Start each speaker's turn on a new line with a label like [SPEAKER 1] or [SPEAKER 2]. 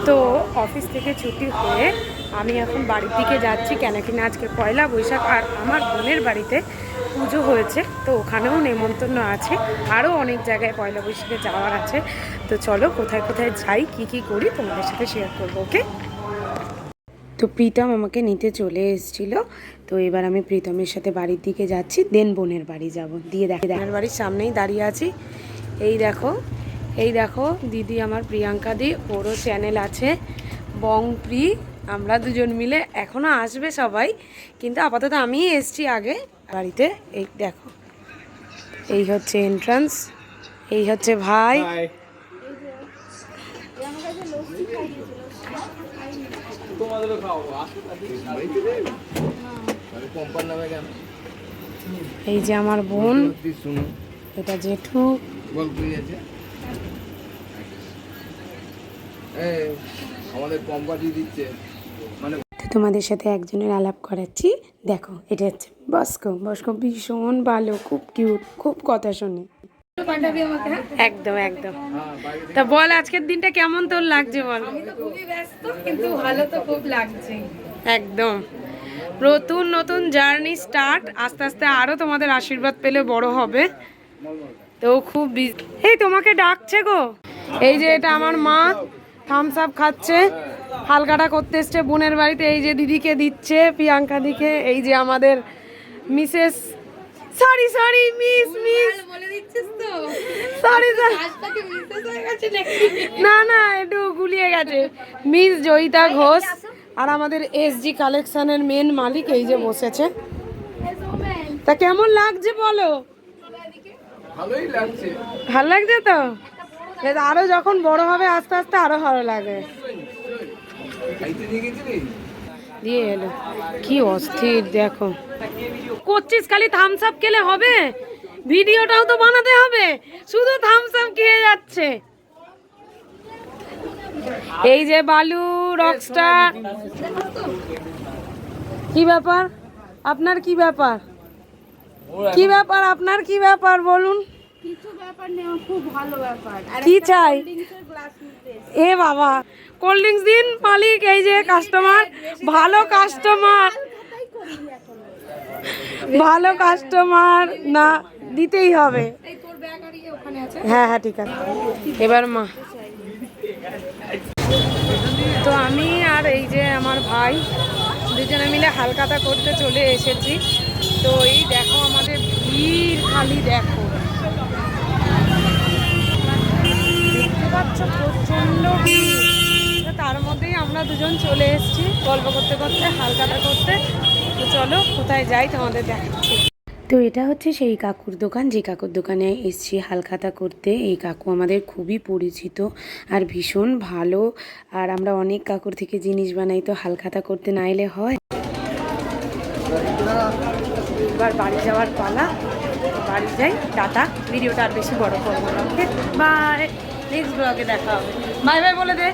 [SPEAKER 1] তো অফিস থেকে ছুটি হয়ে আমি এখন বাড়ির দিকে যাচ্ছি, কেন কিনা আজকে পয়লা বৈশাখ আর আমার বোনের বাড়িতে পুজো হয়েছে, তো ওখানেও নেমন্তন্ন আছে, আরও অনেক জায়গায় পয়লা বৈশাখে যাওয়ার আছে। তো চলো কোথায় কোথায় যাই, কি কি করি তোমাদের সাথে শেয়ার করবো। ওকে, তো প্রীতম আমাকে নিতে চলে এসেছিল, তো এবার আমি প্রীতমের সাথে বাড়ির দিকে যাচ্ছি, দেন বোনের বাড়ি যাব। দিয়ে বোনের বাড়ির সামনেই দাঁড়িয়ে আছি। এই দেখো দিদি আমার প্রিয়াঙ্কা দি, ওরও চ্যানেল আছে বংপ্রি, আমরা দুজন মিলে, এখনও আসবে সবাই, কিন্তু আপাতত আমিই এসছি আগে বাড়িতে। এই দেখো, এই হচ্ছে এন্ট্রান্স, এই হচ্ছে ভাই। এই যে আমার বোন, এটা জেঠু। তোমাদের সাথে একজনের আলাপ করাচ্ছি, দেখো এটা হচ্ছে বস্কো। বস্কো ভীষণ ভালো, খুব কিউট, খুব কথা শোনে। একদম একদম। তা বল আজকের দিনটা কেমন তোর লাগছে বল।
[SPEAKER 2] আমি তো খুবই ব্যস্ত, কিন্তু ভালো তো খুব লাগছে।
[SPEAKER 1] একদম নতুন নতুন জার্নি স্টার্ট, আস্তে আস্তে আরো তোমাদের আশীর্বাদ পেলে বড় হবে। তো খুব এই তোমাকে ডাকছে গো। এই যে এটা আমার মা থামস আপ খাচ্ছে, হালকাটা করতে এসছে বোনের বাড়িতে। এই যে দিদিকে দিচ্ছে, প্রিয়াঙ্কা দিকে। এই যে আমাদের মিসেস, সরি সরি মিস
[SPEAKER 2] বলে দিচ্ছিস তো?
[SPEAKER 1] সরি
[SPEAKER 2] আজটাকে মিসেস হয়ে গেছে নাকি?
[SPEAKER 1] না না, একটু গুলিয়ে গেছে। মিস জয়িতা ঘোষ, আর আমাদের এসজি কালেকশনের মেন মালিক এই যে বসেছে। তা কেমন লাগছে বলো?
[SPEAKER 3] ভালোই লাগছে।
[SPEAKER 1] ভালো লাগছে তো? আরো যখন বড় হবে আস্তে আস্তে আরো ভালো লাগে। দিয়ে এলো, কি অস্থির দেখো। করছিস খালি থামস আপ খেলে হবে? ভিডিওটাও তো বানাতে হবে, শুধু থামস আপ খেয়ে যাচ্ছে। এই যে বালু রকস্টার। কি ব্যাপার আপনার, কি ব্যাপার, কি ব্যাপার আপনার, কি ব্যাপার বলুন?
[SPEAKER 2] কিছু ব্যাপার নেই, খুব ভালো ব্যাপার।
[SPEAKER 1] কি চাই? এ বাবা, কোল্ড ড্রিঙ্কস দিন মালিক। এই যে কাস্টমার, ভালো কাস্টমার, ভালো কাস্টমার না, দিতেই হবে। হ্যাঁ হ্যাঁ ঠিক আছে। এবার মা, তো আমি আর এই যে আমার ভাই দুজনে মিলে হালখাতা করতে চলে এসেছি। তো এই দেখো আমাদের ভিড়, খালি দেখো, দেখতে পাচ্ছ প্রচণ্ড ভিড়। তো তার মধ্যেই আমরা দুজন চলে এসেছি গল্প করতে করতে, হালখাতা করতে। তো চলো কোথায় যাই তোমাদের দেখাচ্ছি। তো এটা হচ্ছে সেই কাকুর দোকান, যে কাকুর দোকানে এসেছি হালখাতা করতে। এই কাকু আমাদের খুবই পরিচিত আর ভীষণ ভালো, আর আমরা অনেক কাকুর থেকে জিনিস বানাই, তো হালখাতা করতে না এলে হয়। এবার বাড়ি যাওয়ার পালা, বাড়ি যাই, টাটা। ভিডিওটা আর বেশি বড় করবো না, ওকে বাই, নেক্সট ব্লগে দেখা হবে। বাই বাই বলে দে।